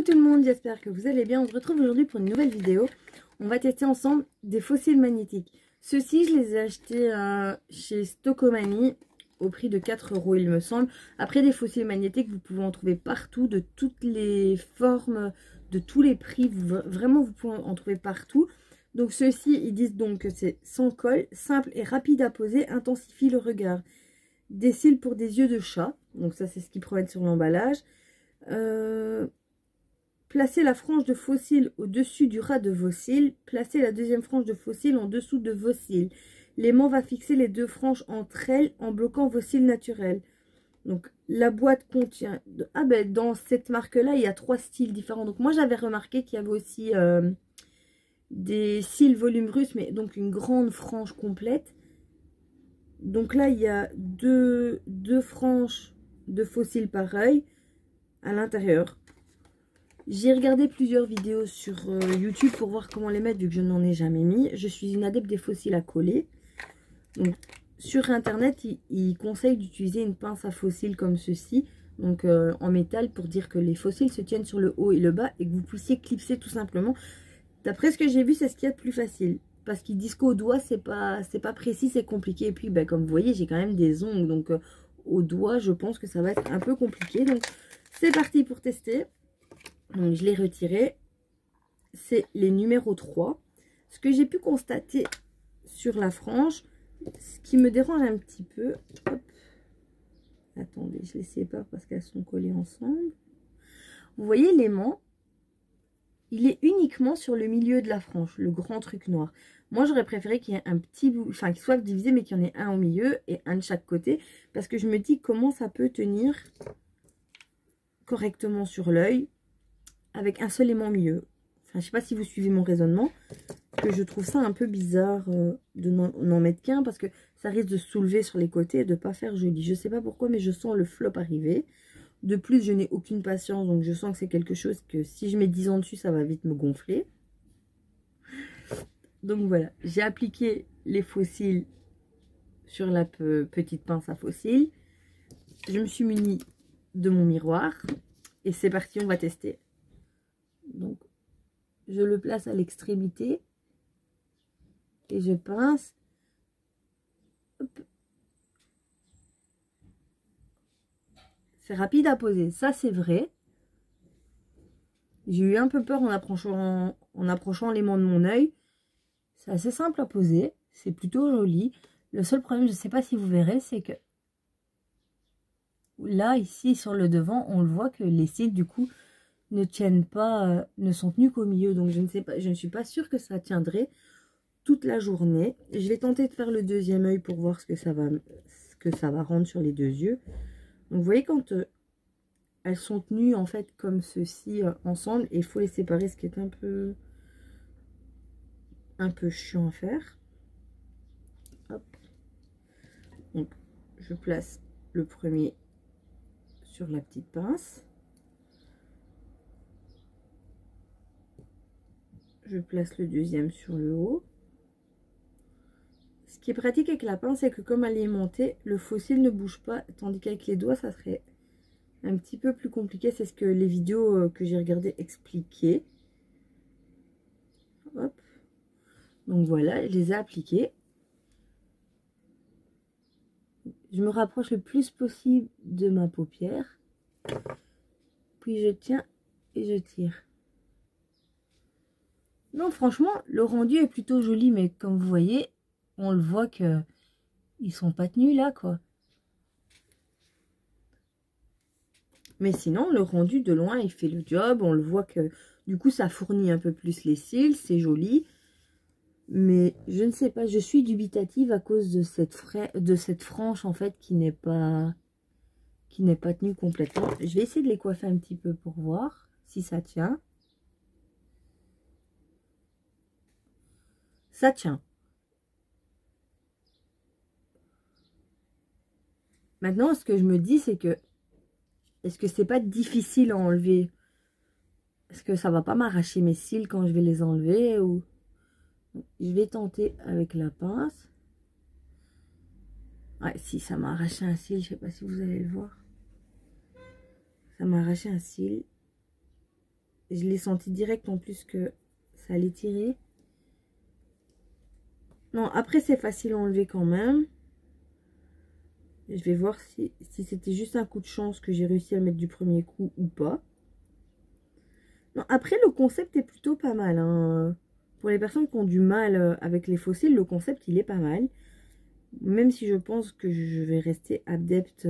tout le monde, j'espère que vous allez bien. On se retrouve aujourd'hui pour une nouvelle vidéo. On va tester ensemble des fossiles magnétiques. Ceux-ci, je les ai achetés chez Stockomanie au prix de 4 € il me semble. Après, des fossiles magnétiques, vous pouvez en trouver partout, de toutes les formes, de tous les prix. Vraiment, vous pouvez en trouver partout. Donc ceux-ci, ils disent donc que c'est sans colle, simple et rapide à poser, intensifie le regard. Des cils pour des yeux de chat. Donc ça, c'est ce qu'ils promettent sur l'emballage. Placez la frange de faux cils au-dessus du ras de vos cils. Placez la deuxième frange de faux cils en dessous de vos cils. L'aimant va fixer les deux franges entre elles en bloquant vos cils naturels. Donc la boîte contient... Ah ben dans cette marque-là, il y a 3 styles différents. Donc moi j'avais remarqué qu'il y avait aussi des cils volume russe, mais donc une grande frange complète. Donc là il y a deux franges de faux cils pareils à l'intérieur. J'ai regardé plusieurs vidéos sur YouTube pour voir comment les mettre vu que je n'en ai jamais mis. Je suis une adepte des faux cils à coller. Donc, sur internet, ils conseillent d'utiliser une pince à faux cils comme ceci, donc en métal, pour dire que les faux cils se tiennent sur le haut et le bas et que vous puissiez clipser tout simplement. D'après ce que j'ai vu, c'est ce qu'il y a de plus facile. Parce qu'ils disent qu'au doigt, c'est pas précis, c'est compliqué. Et puis, ben, comme vous voyez, j'ai quand même des ongles. Donc, au doigt, je pense que ça va être un peu compliqué. Donc, c'est parti pour tester. Donc, je l'ai retiré. C'est les numéros 3. Ce que j'ai pu constater sur la frange, ce qui me dérange un petit peu. Hop. Attendez, je les sépare parce qu'elles sont collées ensemble. Vous voyez l'aimant, il est uniquement sur le milieu de la frange, le grand truc noir. Moi, j'aurais préféré qu'il y ait un petit bout, enfin qu'il soit divisé, mais qu'il y en ait un au milieu et un de chaque côté. Parce que je me dis comment ça peut tenir correctement sur l'œil avec un seul aimant au milieu. Enfin, je sais pas si vous suivez mon raisonnement, que je trouve ça un peu bizarre de n'en mettre qu'un parce que ça risque de se soulever sur les côtés et de pas faire joli. Je sais pas pourquoi, mais je sens le flop arriver. De plus, je n'ai aucune patience, donc je sens que c'est quelque chose que si je mets 10 ans dessus, ça va vite me gonfler. Donc voilà, j'ai appliqué les faux cils sur la petite pince à faux cils. Je me suis munie de mon miroir et c'est parti, on va tester. Donc, je le place à l'extrémité et je pince. C'est rapide à poser, ça c'est vrai. J'ai eu un peu peur en approchant l'aimant de mon œil. C'est assez simple à poser, c'est plutôt joli. Le seul problème, je ne sais pas si vous verrez, c'est que là, ici, sur le devant, on le voit que les cils, du coup, ne tiennent pas, ne sont tenus qu'au milieu. Donc, je ne sais pas, je ne suis pas sûre que ça tiendrait toute la journée. Je vais tenter de faire le deuxième œil pour voir ce que ça va rendre sur les deux yeux. Donc, vous voyez, quand elles sont tenues, en fait, comme ceci, ensemble, et il faut les séparer, ce qui est un peu chiant à faire. Hop. Donc, je place le premier sur la petite pince. Je place le deuxième sur le haut. Ce qui est pratique avec la pince, c'est que comme elle est aimantée, le faux cil ne bouge pas, tandis qu'avec les doigts, ça serait un petit peu plus compliqué. C'est ce que les vidéos que j'ai regardées expliquaient. Hop. Donc voilà, je les ai appliqués. Je me rapproche le plus possible de ma paupière. Puis je tiens et je tire. Non, franchement, le rendu est plutôt joli, mais comme vous voyez, on le voit que ils sont pas tenus là, quoi. Mais sinon, le rendu de loin, il fait le job. On le voit que du coup, ça fournit un peu plus les cils, c'est joli. Mais je ne sais pas, je suis dubitative à cause de cette frange en fait qui n'est pas tenue complètement. Je vais essayer de les coiffer un petit peu pour voir si ça tient. Ça tient. Maintenant, ce que je me dis, c'est que est-ce que c'est pas difficile à enlever? Est-ce que ça va pas m'arracher mes cils quand je vais les enlever ou... Je vais tenter avec la pince. Ouais, si, ça m'a arraché un cil, je sais pas si vous allez le voir. Ça m'a arraché un cil. je l'ai senti direct en plus que ça allait tirer. Non, après c'est facile à enlever quand même. Je vais voir si c'était juste un coup de chance que j'ai réussi à mettre du premier coup ou pas. Non, après le concept est plutôt pas mal, hein. Pour les personnes qui ont du mal avec les fossiles, le concept il est pas mal. Même si je pense que je vais rester adepte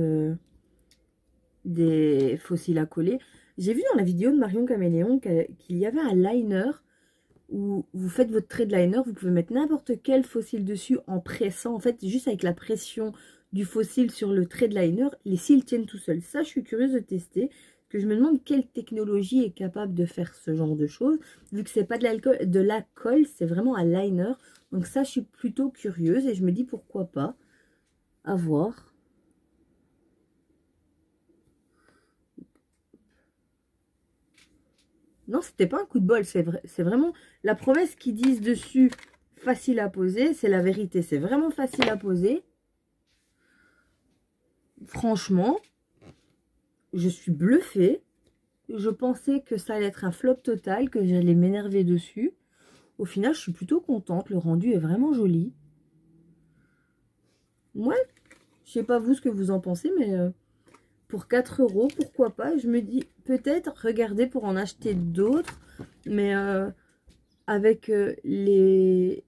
des fossiles à coller. J'ai vu dans la vidéo de Marion Caméléon qu'il y avait un liner où vous faites votre trait de liner, vous pouvez mettre n'importe quel fossile dessus en pressant. En fait, juste avec la pression du fossile sur le trait de liner, les cils tiennent tout seuls. Ça, je suis curieuse de tester. Que je me demande quelle technologie est capable de faire ce genre de choses. Vu que c'est pas de la colle, c'est vraiment un liner. Donc ça, je suis plutôt curieuse et je me dis pourquoi pas. À voir. Non, c'était pas un coup de bol, c'est vraiment la promesse qu'ils disent dessus, facile à poser, c'est la vérité, c'est vraiment facile à poser. Franchement, je suis bluffée. Je pensais que ça allait être un flop total, que j'allais m'énerver dessus. Au final, je suis plutôt contente, le rendu est vraiment joli. Ouais, je sais pas vous ce que vous en pensez, mais pour 4 €, pourquoi pas. Je me dis, peut-être, regardez pour en acheter d'autres, mais avec les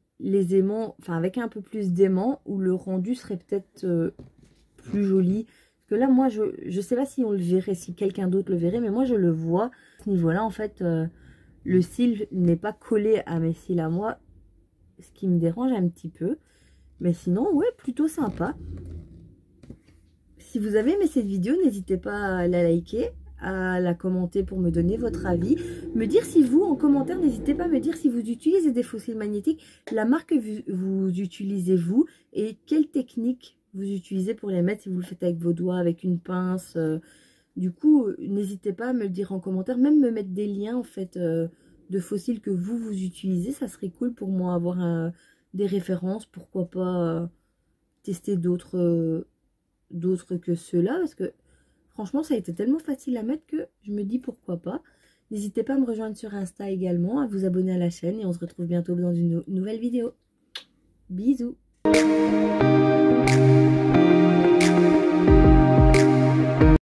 aimants, enfin avec un peu plus d'aimants, où le rendu serait peut-être plus joli. Parce que là, moi, je sais pas si on le verrait, si quelqu'un d'autre le verrait, mais moi, je le vois. À ce niveau-là, en fait, le cil n'est pas collé à mes cils à moi, ce qui me dérange un petit peu. Mais sinon, ouais, plutôt sympa. Si vous avez aimé cette vidéo, n'hésitez pas à la liker, à la commenter pour me donner votre avis. Me dire si vous, en commentaire, n'hésitez pas à me dire si vous utilisez des fossiles magnétiques, la marque que vous utilisez vous, et quelle technique vous utilisez pour les mettre, si vous le faites avec vos doigts, avec une pince. Du coup, n'hésitez pas à me le dire en commentaire, même me mettre des liens en fait de fossiles que vous utilisez. Ça serait cool pour moi avoir des références, pourquoi pas tester d'autres que ceux-là, parce que franchement ça a été tellement facile à mettre que je me dis pourquoi pas. N'hésitez pas à me rejoindre sur Insta également, à vous abonner à la chaîne et on se retrouve bientôt dans une nouvelle vidéo. Bisous.